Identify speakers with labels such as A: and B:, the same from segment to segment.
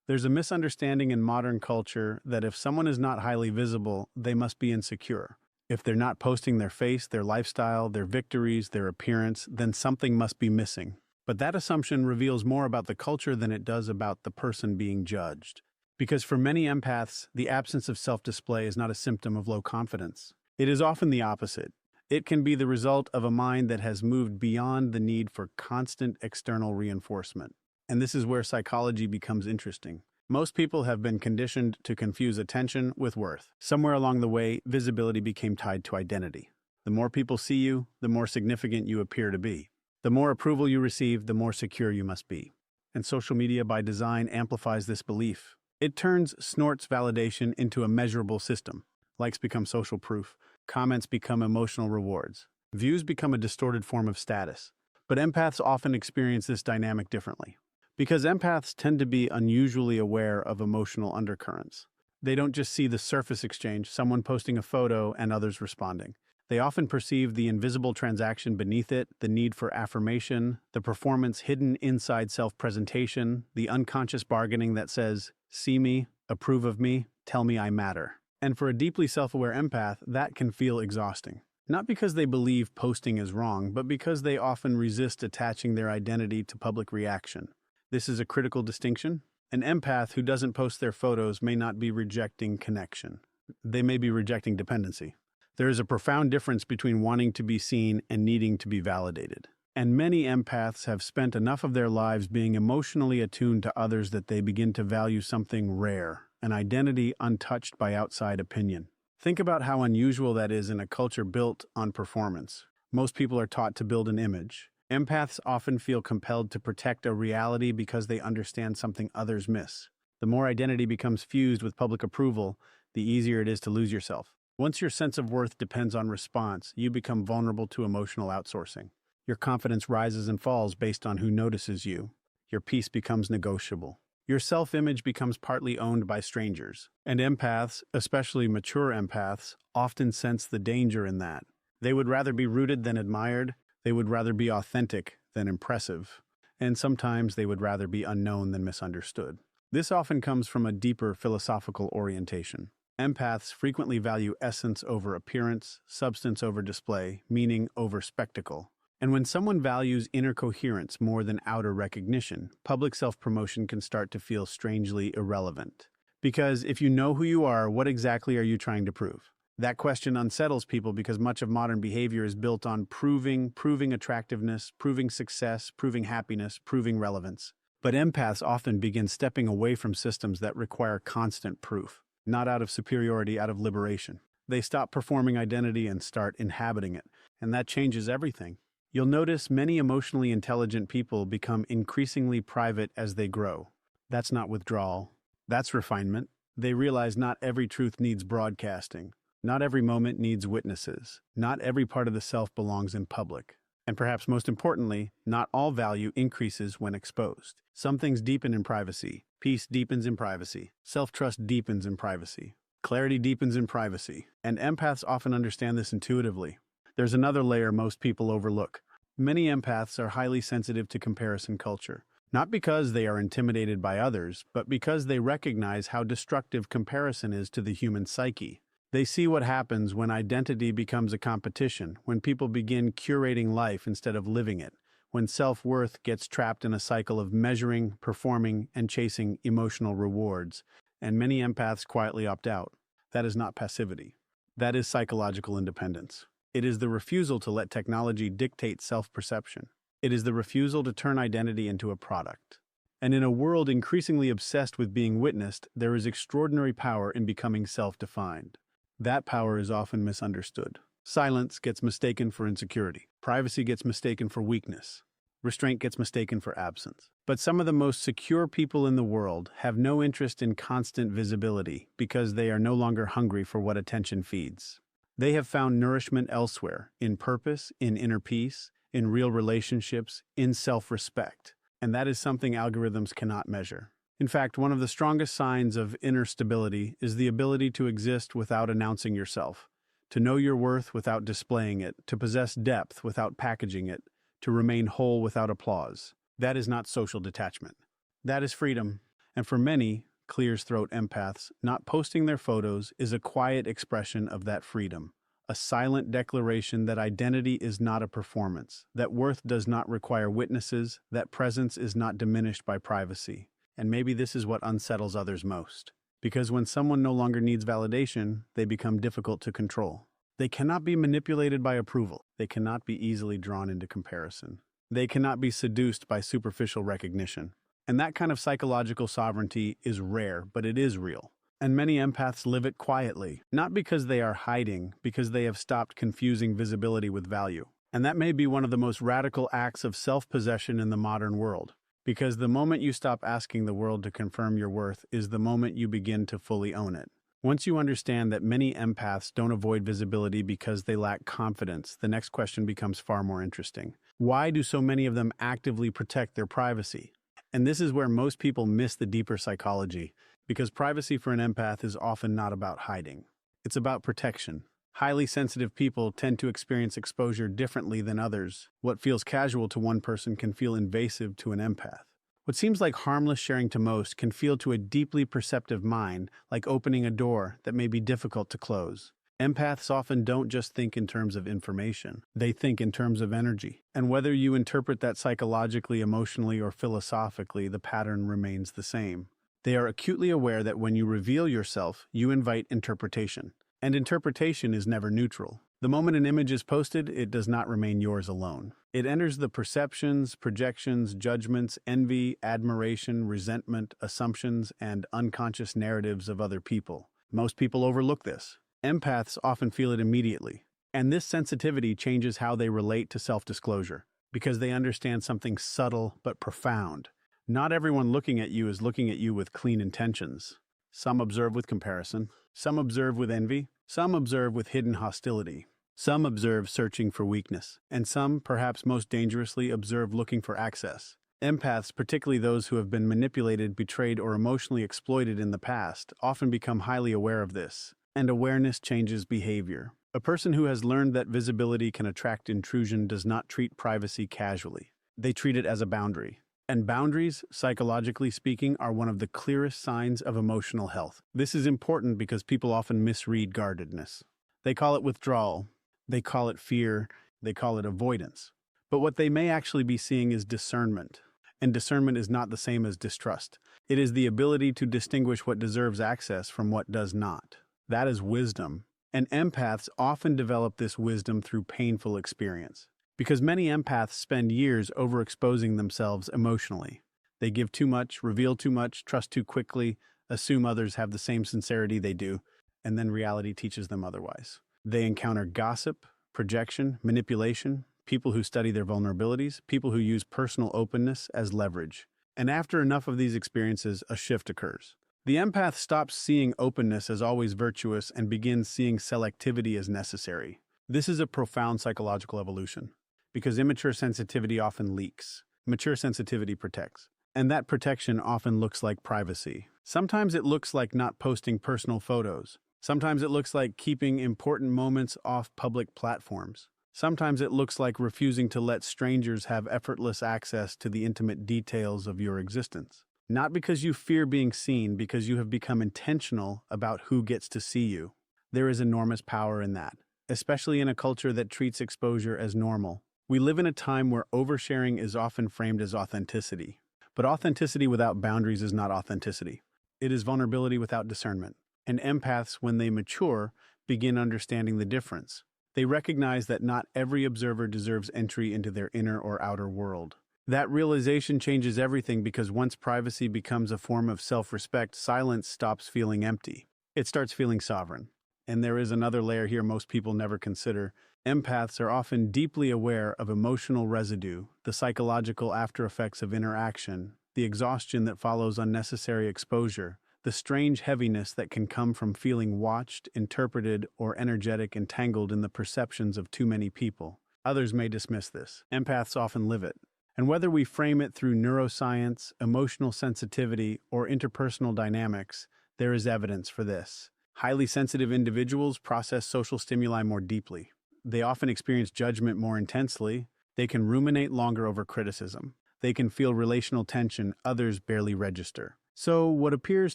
A: There's a misunderstanding in modern culture that if someone is not highly visible, they must be insecure. If they're not posting their face, their lifestyle, their victories, their appearance, then something must be missing. But that assumption reveals more about the culture than it does about the person being judged. Because for many empaths, the absence of self-display is not a symptom of low confidence. It is often the opposite. It can be the result of a mind that has moved beyond the need for constant external reinforcement. And this is where psychology becomes interesting. Most people have been conditioned to confuse attention with worth. Somewhere along the way, visibility became tied to identity. The more people see you, the more significant you appear to be. The more approval you receive, the more secure you must be. And social media by design amplifies this belief. It turns snorts validation into a measurable system. Likes become social proof. Comments become emotional rewards. Views become a distorted form of status. But empaths often experience this dynamic differently. Because empaths tend to be unusually aware of emotional undercurrents. They don't just see the surface exchange, someone posting a photo and others responding. They often perceive the invisible transaction beneath it, the need for affirmation, the performance hidden inside self-presentation, the unconscious bargaining that says, "See me, approve of me, tell me I matter." And for a deeply self-aware empath, that can feel exhausting. Not because they believe posting is wrong, but because they often resist attaching their identity to public reaction. This is a critical distinction. An empath who doesn't post their photos may not be rejecting connection. They may be rejecting dependency. There is a profound difference between wanting to be seen and needing to be validated. And many empaths have spent enough of their lives being emotionally attuned to others that they begin to value something rare, an identity untouched by outside opinion. Think about how unusual that is in a culture built on performance. Most people are taught to build an image. Empaths often feel compelled to protect a reality because they understand something others miss. The more identity becomes fused with public approval, the easier it is to lose yourself. Once your sense of worth depends on response, you become vulnerable to emotional outsourcing. Your confidence rises and falls based on who notices you. Your peace becomes negotiable. Your self-image becomes partly owned by strangers. And empaths, especially mature empaths, often sense the danger in that. They would rather be rooted than admired. They would rather be authentic than impressive, and sometimes they would rather be unknown than misunderstood. This often comes from a deeper philosophical orientation. Empaths frequently value essence over appearance, substance over display, meaning over spectacle. And when someone values inner coherence more than outer recognition, public self-promotion can start to feel strangely irrelevant. Because if you know who you are, what exactly are you trying to prove? That question unsettles people because much of modern behavior is built on proving attractiveness, proving success, proving happiness, proving relevance. But empaths often begin stepping away from systems that require constant proof, not out of superiority, out of liberation. They stop performing identity and start inhabiting it, and that changes everything. You'll notice many emotionally intelligent people become increasingly private as they grow. That's not withdrawal. That's refinement. They realize not every truth needs broadcasting. Not every moment needs witnesses. Not every part of the self belongs in public. And perhaps most importantly, not all value increases when exposed. Some things deepen in privacy. Peace deepens in privacy. Self-trust deepens in privacy. Clarity deepens in privacy. And empaths often understand this intuitively. There's another layer most people overlook. Many empaths are highly sensitive to comparison culture. Not because they are intimidated by others, but because they recognize how destructive comparison is to the human psyche. They see what happens when identity becomes a competition, when people begin curating life instead of living it, when self-worth gets trapped in a cycle of measuring, performing, and chasing emotional rewards, and many empaths quietly opt out. That is not passivity. That is psychological independence. It is the refusal to let technology dictate self-perception. It is the refusal to turn identity into a product. And in a world increasingly obsessed with being witnessed, there is extraordinary power in becoming self-defined. That power is often misunderstood. Silence gets mistaken for insecurity. Privacy gets mistaken for weakness. Restraint gets mistaken for absence. But some of the most secure people in the world have no interest in constant visibility because they are no longer hungry for what attention feeds. They have found nourishment elsewhere, in purpose, in inner peace, in real relationships, in self-respect. And that is something algorithms cannot measure. In fact, one of the strongest signs of inner stability is the ability to exist without announcing yourself, to know your worth without displaying it, to possess depth without packaging it, to remain whole without applause. That is not social detachment. That is freedom. And for many, clears throat empaths, not posting their photos is a quiet expression of that freedom, a silent declaration that identity is not a performance, that worth does not require witnesses, that presence is not diminished by privacy. And maybe this is what unsettles others most. Because when someone no longer needs validation, they become difficult to control. They cannot be manipulated by approval. They cannot be easily drawn into comparison. They cannot be seduced by superficial recognition. And that kind of psychological sovereignty is rare, but it is real. And many empaths live it quietly, not because they are hiding, because they have stopped confusing visibility with value. And that may be one of the most radical acts of self-possession in the modern world. Because the moment you stop asking the world to confirm your worth is the moment you begin to fully own it. Once you understand that many empaths don't avoid visibility because they lack confidence, the next question becomes far more interesting. Why do so many of them actively protect their privacy? And this is where most people miss the deeper psychology, because privacy for an empath is often not about hiding. It's about protection. Highly sensitive people tend to experience exposure differently than others. What feels casual to one person can feel invasive to an empath. What seems like harmless sharing to most can feel to a deeply perceptive mind like opening a door that may be difficult to close. Empaths often don't just think in terms of information. They think in terms of energy. And whether you interpret that psychologically, emotionally, or philosophically, the pattern remains the same. They are acutely aware that when you reveal yourself, you invite interpretation. And interpretation is never neutral. The moment an image is posted, it does not remain yours alone. It enters the perceptions, projections, judgments, envy, admiration, resentment, assumptions, and unconscious narratives of other people. Most people overlook this. Empaths often feel it immediately, and this sensitivity changes how they relate to self-disclosure, because they understand something subtle but profound. Not everyone looking at you is looking at you with clean intentions. Some observe with comparison, some observe with envy, some observe with hidden hostility, some observe searching for weakness, and some, perhaps most dangerously, observe looking for access. Empaths, particularly those who have been manipulated, betrayed, or emotionally exploited in the past, often become highly aware of this. And awareness changes behavior. A person who has learned that visibility can attract intrusion does not treat privacy casually. They treat it as a boundary. And boundaries, psychologically speaking, are one of the clearest signs of emotional health. This is important because people often misread guardedness. They call it withdrawal, they call it fear, they call it avoidance. But what they may actually be seeing is discernment. And discernment is not the same as distrust. It is the ability to distinguish what deserves access from what does not. That is wisdom. And empaths often develop this wisdom through painful experience. Because many empaths spend years overexposing themselves emotionally. They give too much, reveal too much, trust too quickly, assume others have the same sincerity they do, and then reality teaches them otherwise. They encounter gossip, projection, manipulation, people who study their vulnerabilities, people who use personal openness as leverage. And after enough of these experiences, a shift occurs. The empath stops seeing openness as always virtuous and begins seeing selectivity as necessary. This is a profound psychological evolution, because immature sensitivity often leaks. Mature sensitivity protects. And that protection often looks like privacy. Sometimes it looks like not posting personal photos. Sometimes it looks like keeping important moments off public platforms. Sometimes it looks like refusing to let strangers have effortless access to the intimate details of your existence. Not because you fear being seen, because you have become intentional about who gets to see you. There is enormous power in that, especially in a culture that treats exposure as normal. We live in a time where oversharing is often framed as authenticity. But authenticity without boundaries is not authenticity. It is vulnerability without discernment. And empaths, when they mature, begin understanding the difference. They recognize that not every observer deserves entry into their inner or outer world. That realization changes everything, because once privacy becomes a form of self-respect, silence stops feeling empty. It starts feeling sovereign. And there is another layer here most people never consider. Empaths are often deeply aware of emotional residue, the psychological aftereffects of interaction, the exhaustion that follows unnecessary exposure, the strange heaviness that can come from feeling watched, interpreted, or energetic entangled in the perceptions of too many people. Others may dismiss this. Empaths often live it. And whether we frame it through neuroscience, emotional sensitivity, or interpersonal dynamics, there is evidence for this. Highly sensitive individuals process social stimuli more deeply. They often experience judgment more intensely. They can ruminate longer over criticism. They can feel relational tension others barely register. So, what appears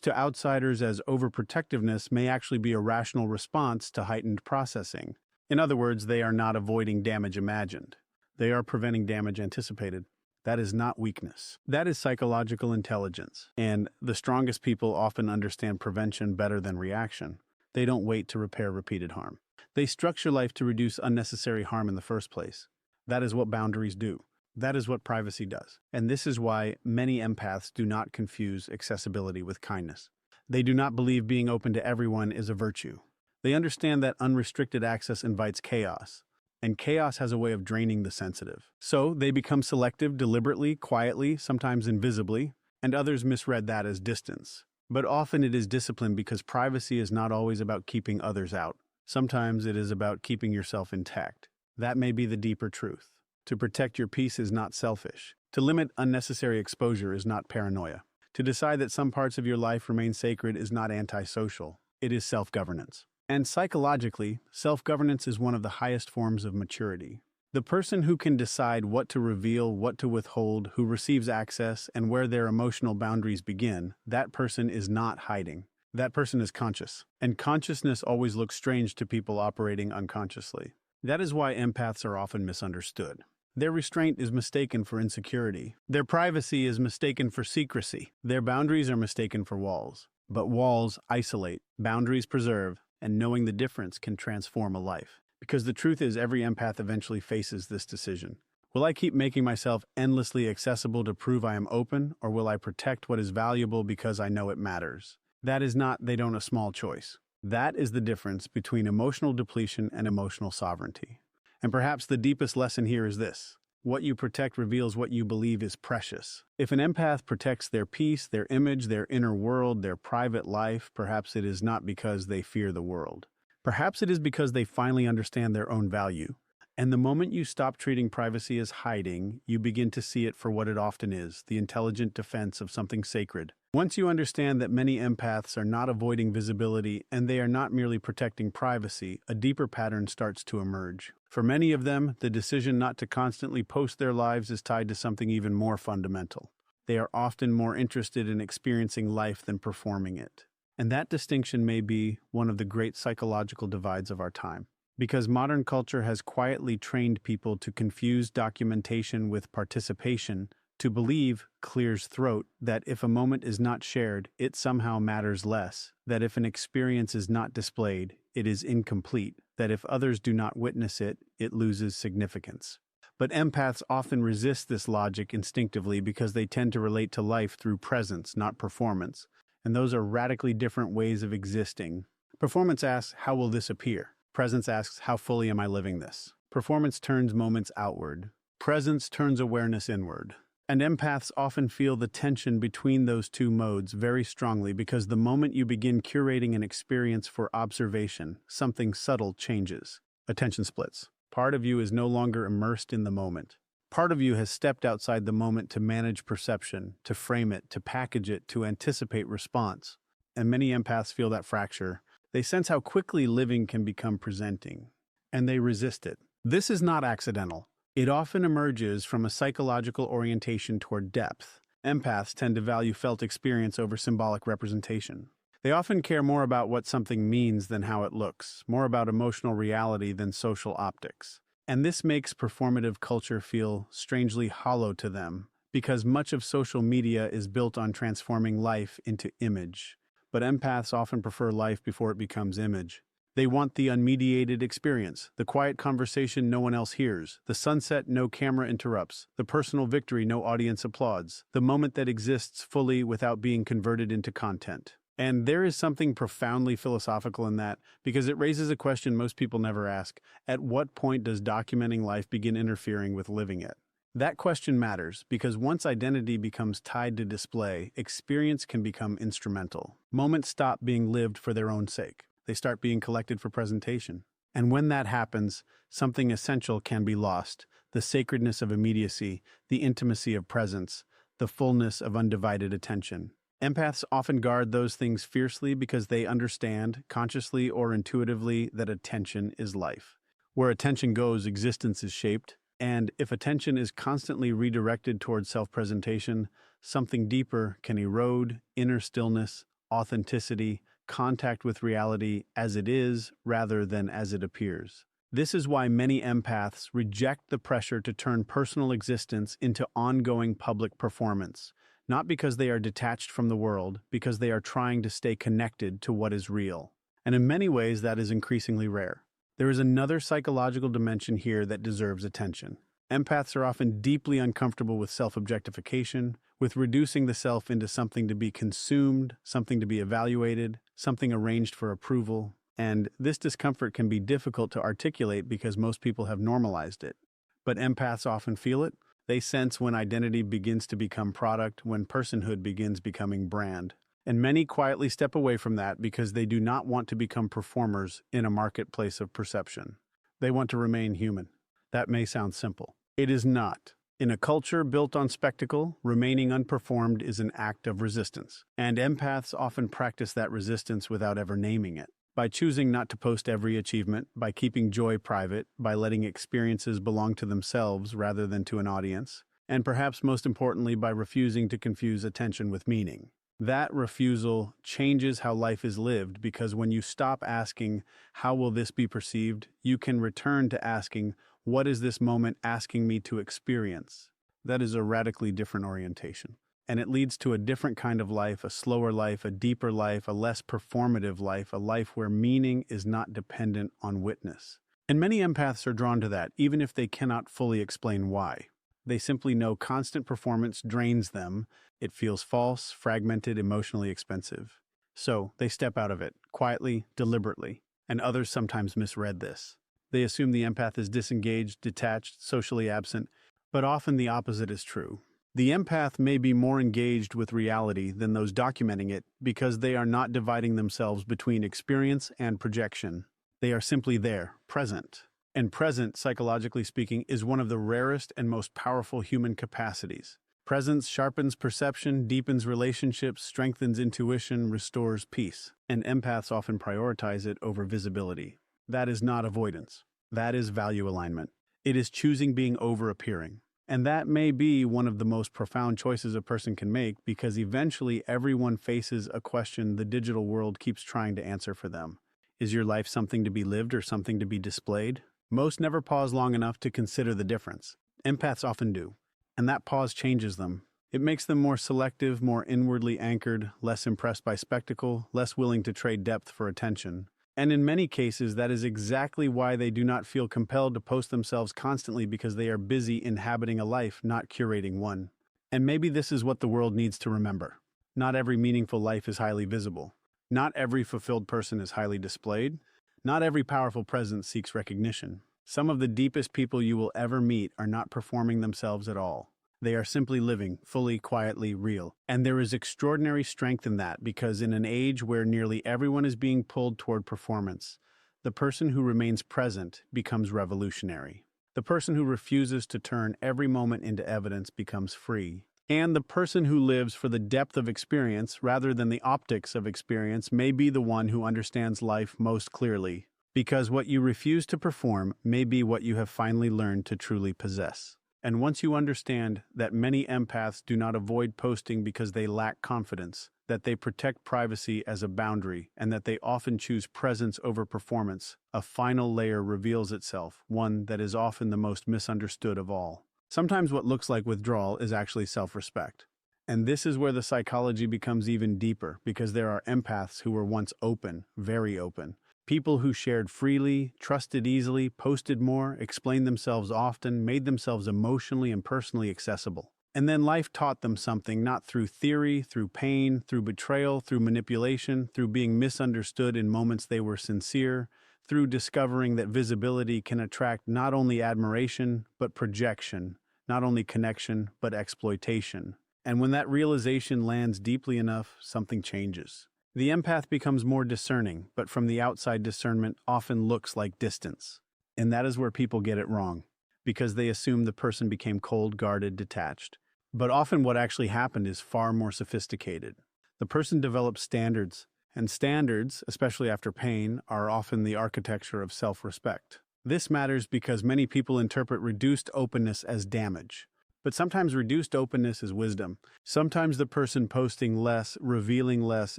A: to outsiders as overprotectiveness may actually be a rational response to heightened processing. In other words, they are not avoiding damage imagined. They are preventing damage anticipated. That is not weakness. That is psychological intelligence. And the strongest people often understand prevention better than reaction. They don't wait to repair repeated harm. They structure life to reduce unnecessary harm in the first place. That is what boundaries do. That is what privacy does. And this is why many empaths do not confuse accessibility with kindness. They do not believe being open to everyone is a virtue. They understand that unrestricted access invites chaos, and chaos has a way of draining the sensitive. So they become selective deliberately, quietly, sometimes invisibly, and others misread that as distance. But often it is discipline because privacy is not always about keeping others out. Sometimes it is about keeping yourself intact. That may be the deeper truth. To protect your peace is not selfish. To limit unnecessary exposure is not paranoia. To decide that some parts of your life remain sacred is not antisocial. It is self-governance. And psychologically, self-governance is one of the highest forms of maturity. The person who can decide what to reveal, what to withhold, who receives access, and where their emotional boundaries begin, that person is not hiding. That person is conscious. And consciousness always looks strange to people operating unconsciously. That is why empaths are often misunderstood. Their restraint is mistaken for insecurity. Their privacy is mistaken for secrecy. Their boundaries are mistaken for walls. But walls isolate, boundaries preserve, and knowing the difference can transform a life. Because the truth is, every empath eventually faces this decision. Will I keep making myself endlessly accessible to prove I am open, or will I protect what is valuable because I know it matters? That is not, they don't, a small choice. That is the difference between emotional depletion and emotional sovereignty. And perhaps the deepest lesson here is this: what you protect reveals what you believe is precious. If an empath protects their peace, their image, their inner world, their private life, perhaps it is not because they fear the world. Perhaps it is because they finally understand their own value. And the moment you stop treating privacy as hiding, you begin to see it for what it often is, the intelligent defense of something sacred. Once you understand that many empaths are not avoiding visibility and they are not merely protecting privacy, a deeper pattern starts to emerge. For many of them, the decision not to constantly post their lives is tied to something even more fundamental. They are often more interested in experiencing life than performing it. And that distinction may be one of the great psychological divides of our time. Because modern culture has quietly trained people to confuse documentation with participation, to believe, clears throat, that if a moment is not shared, it somehow matters less, that if an experience is not displayed, it is incomplete, that if others do not witness it, it loses significance. But empaths often resist this logic instinctively because they tend to relate to life through presence, not performance. And those are radically different ways of existing. Performance asks, how will this appear? Presence asks, how fully am I living this? Performance turns moments outward. Presence turns awareness inward. And empaths often feel the tension between those two modes very strongly because the moment you begin curating an experience for observation, something subtle changes. Attention splits. Part of you is no longer immersed in the moment. Part of you has stepped outside the moment to manage perception, to frame it, to package it, to anticipate response. And many empaths feel that fracture. They sense how quickly living can become presenting, and they resist it. This is not accidental. It often emerges from a psychological orientation toward depth. Empaths tend to value felt experience over symbolic representation. They often care more about what something means than how it looks, more about emotional reality than social optics. And this makes performative culture feel strangely hollow to them, because much of social media is built on transforming life into image. But empaths often prefer life before it becomes image. They want the unmediated experience, the quiet conversation no one else hears, the sunset no camera interrupts, the personal victory no audience applauds, the moment that exists fully without being converted into content. And there is something profoundly philosophical in that, because it raises a question most people never ask: at what point does documenting life begin interfering with living it? That question matters because once identity becomes tied to display, experience can become instrumental. Moments stop being lived for their own sake. They start being collected for presentation. And when that happens, something essential can be lost: the sacredness of immediacy, the intimacy of presence, the fullness of undivided attention. Empaths often guard those things fiercely because they understand, consciously or intuitively, that attention is life. Where attention goes, existence is shaped. And if attention is constantly redirected towards self-presentation, something deeper can erode: inner stillness, authenticity, contact with reality as it is rather than as it appears. This is why many empaths reject the pressure to turn personal existence into ongoing public performance, not because they are detached from the world, because they are trying to stay connected to what is real. And in many ways, that is increasingly rare. There is another psychological dimension here that deserves attention. Empaths are often deeply uncomfortable with self-objectification, with reducing the self into something to be consumed, something to be evaluated, something arranged for approval. And this discomfort can be difficult to articulate because most people have normalized it. But empaths often feel it. They sense when identity begins to become product, when personhood begins becoming brand. And many quietly step away from that because they do not want to become performers in a marketplace of perception. They want to remain human. That may sound simple. It is not. In a culture built on spectacle, remaining unperformed is an act of resistance. And empaths often practice that resistance without ever naming it. By choosing not to post every achievement, by keeping joy private, by letting experiences belong to themselves rather than to an audience, and perhaps most importantly, by refusing to confuse attention with meaning. That refusal changes how life is lived, because when you stop asking, "How will this be perceived?" you can return to asking, "What is this moment asking me to experience?" That is a radically different orientation. And it leads to a different kind of life, a slower life, a deeper life, a less performative life, a life where meaning is not dependent on witness. And many empaths are drawn to that, even if they cannot fully explain why. They simply know constant performance drains them. It feels false, fragmented, emotionally expensive. So they step out of it, quietly, deliberately. And others sometimes misread this. They assume the empath is disengaged, detached, socially absent, but often the opposite is true. The empath may be more engaged with reality than those documenting it because they are not dividing themselves between experience and projection. They are simply there, present. And present, psychologically speaking, is one of the rarest and most powerful human capacities. Presence sharpens perception, deepens relationships, strengthens intuition, restores peace. And empaths often prioritize it over visibility. That is not avoidance. That is value alignment. It is choosing being over appearing. And that may be one of the most profound choices a person can make, because eventually everyone faces a question the digital world keeps trying to answer for them. Is your life something to be lived or something to be displayed? Most never pause long enough to consider the difference. Empaths often do, and that pause changes them. It makes them more selective, more inwardly anchored, less impressed by spectacle, less willing to trade depth for attention. And in many cases, that is exactly why they do not feel compelled to post themselves constantly, because they are busy inhabiting a life, not curating one. And maybe this is what the world needs to remember. Not every meaningful life is highly visible. Not every fulfilled person is highly displayed. Not every powerful presence seeks recognition. Some of the deepest people you will ever meet are not performing themselves at all. They are simply living, fully, quietly, real. And there is extraordinary strength in that, because in an age where nearly everyone is being pulled toward performance, the person who remains present becomes revolutionary. The person who refuses to turn every moment into evidence becomes free. And the person who lives for the depth of experience rather than the optics of experience may be the one who understands life most clearly, because what you refuse to perform may be what you have finally learned to truly possess. And once you understand that many empaths do not avoid posting because they lack confidence, that they protect privacy as a boundary, and that they often choose presence over performance, a final layer reveals itself, one that is often the most misunderstood of all. Sometimes what looks like withdrawal is actually self-respect. And this is where the psychology becomes even deeper, because there are empaths who were once open, very open. People who shared freely, trusted easily, posted more, explained themselves often, made themselves emotionally and personally accessible. And then life taught them something, not through theory, through pain, through betrayal, through manipulation, through being misunderstood in moments they were sincere, through discovering that visibility can attract not only admiration, but projection, not only connection, but exploitation. And when that realization lands deeply enough, something changes. The empath becomes more discerning, but from the outside, discernment often looks like distance. And that is where people get it wrong, because they assume the person became cold, guarded, detached. But often what actually happened is far more sophisticated. The person develops standards, and standards, especially after pain, are often the architecture of self-respect. This matters because many people interpret reduced openness as damage. But sometimes reduced openness is wisdom. Sometimes the person posting less, revealing less,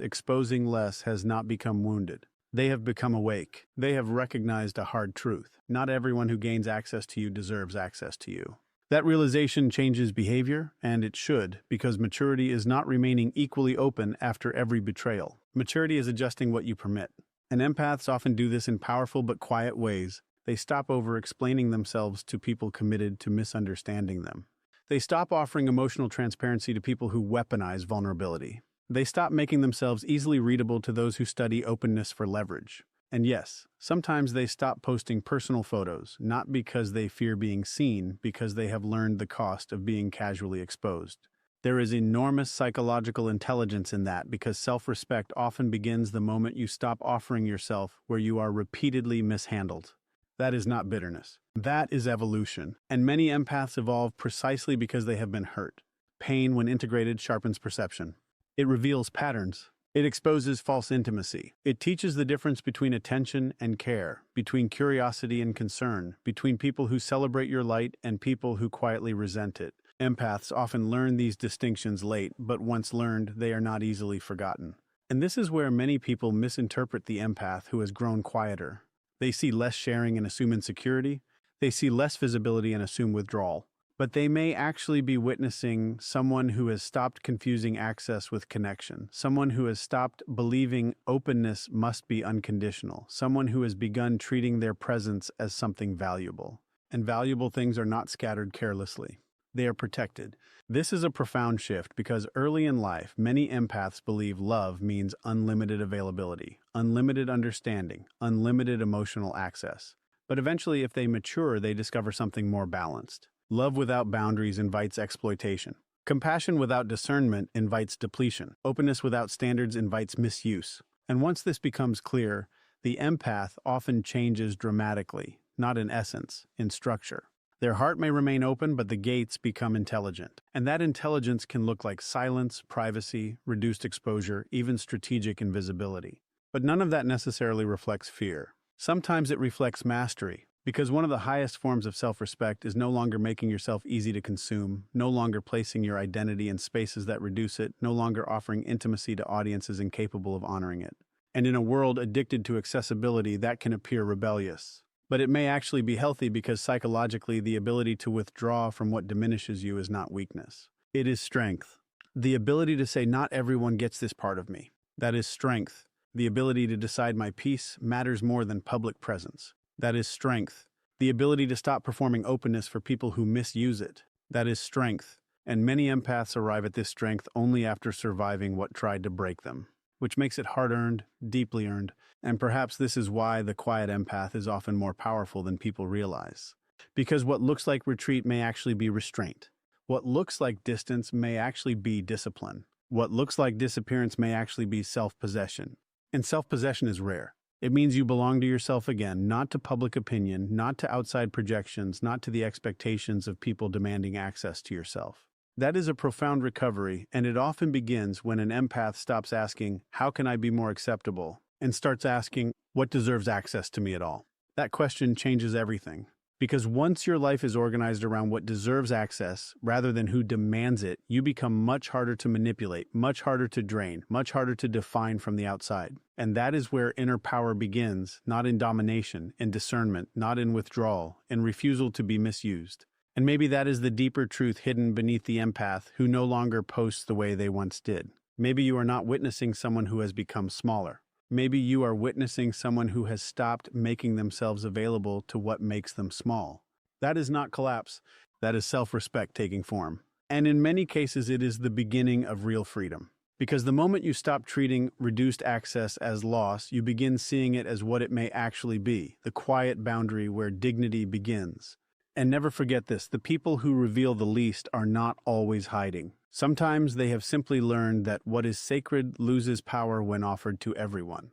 A: exposing less has not become wounded. They have become awake. They have recognized a hard truth. Not everyone who gains access to you deserves access to you. That realization changes behavior, and it should, because maturity is not remaining equally open after every betrayal. Maturity is adjusting what you permit. And empaths often do this in powerful but quiet ways. They stop over-explaining themselves to people committed to misunderstanding them. They stop offering emotional transparency to people who weaponize vulnerability. They stop making themselves easily readable to those who study openness for leverage. And yes, sometimes they stop posting personal photos, not because they fear being seen, because they have learned the cost of being casually exposed. There is enormous psychological intelligence in that because self-respect often begins the moment you stop offering yourself where you are repeatedly mishandled. That is not bitterness. That is evolution. And many empaths evolve precisely because they have been hurt. Pain, when integrated, sharpens perception. It reveals patterns. It exposes false intimacy. It teaches the difference between attention and care, between curiosity and concern, between people who celebrate your light and people who quietly resent it. Empaths often learn these distinctions late, but once learned, they are not easily forgotten. And this is where many people misinterpret the empath who has grown quieter. They see less sharing and assume insecurity. They see less visibility and assume withdrawal. But they may actually be witnessing someone who has stopped confusing access with connection, someone who has stopped believing openness must be unconditional, someone who has begun treating their presence as something valuable. And valuable things are not scattered carelessly. They are protected. This is a profound shift because early in life, many empaths believe love means unlimited availability, unlimited understanding, unlimited emotional access. But eventually, if they mature, they discover something more balanced. Love without boundaries invites exploitation. Compassion without discernment invites depletion. Openness without standards invites misuse. And once this becomes clear, the empath often changes dramatically, not in essence, in structure. Their heart may remain open, but the gates become intelligent. And that intelligence can look like silence, privacy, reduced exposure, even strategic invisibility. But none of that necessarily reflects fear. Sometimes it reflects mastery, because one of the highest forms of self-respect is no longer making yourself easy to consume, no longer placing your identity in spaces that reduce it, no longer offering intimacy to audiences incapable of honoring it. And in a world addicted to accessibility, that can appear rebellious. But it may actually be healthy because psychologically the ability to withdraw from what diminishes you is not weakness. It is strength. The ability to say, not everyone gets this part of me. That is strength. The ability to decide my peace matters more than public presence. That is strength. The ability to stop performing openness for people who misuse it. That is strength. And many empaths arrive at this strength only after surviving what tried to break them, which makes it hard-earned, deeply earned, and perhaps this is why the quiet empath is often more powerful than people realize. Because what looks like retreat may actually be restraint. What looks like distance may actually be discipline. What looks like disappearance may actually be self-possession. And self-possession is rare. It means you belong to yourself again, not to public opinion, not to outside projections, not to the expectations of people demanding access to yourself. That is a profound recovery, and it often begins when an empath stops asking, how can I be more acceptable, and starts asking, what deserves access to me at all? That question changes everything. Because once your life is organized around what deserves access, rather than who demands it, you become much harder to manipulate, much harder to drain, much harder to define from the outside. And that is where inner power begins, not in domination, in discernment, not in withdrawal, in refusal to be misused. And maybe that is the deeper truth hidden beneath the empath who no longer posts the way they once did. Maybe you are not witnessing someone who has become smaller. Maybe you are witnessing someone who has stopped making themselves available to what makes them small. That is not collapse. That is self-respect taking form. And in many cases, it is the beginning of real freedom. Because the moment you stop treating reduced access as loss, you begin seeing it as what it may actually be, the quiet boundary where dignity begins. And never forget this, the people who reveal the least are not always hiding. Sometimes they have simply learned that what is sacred loses power when offered to everyone.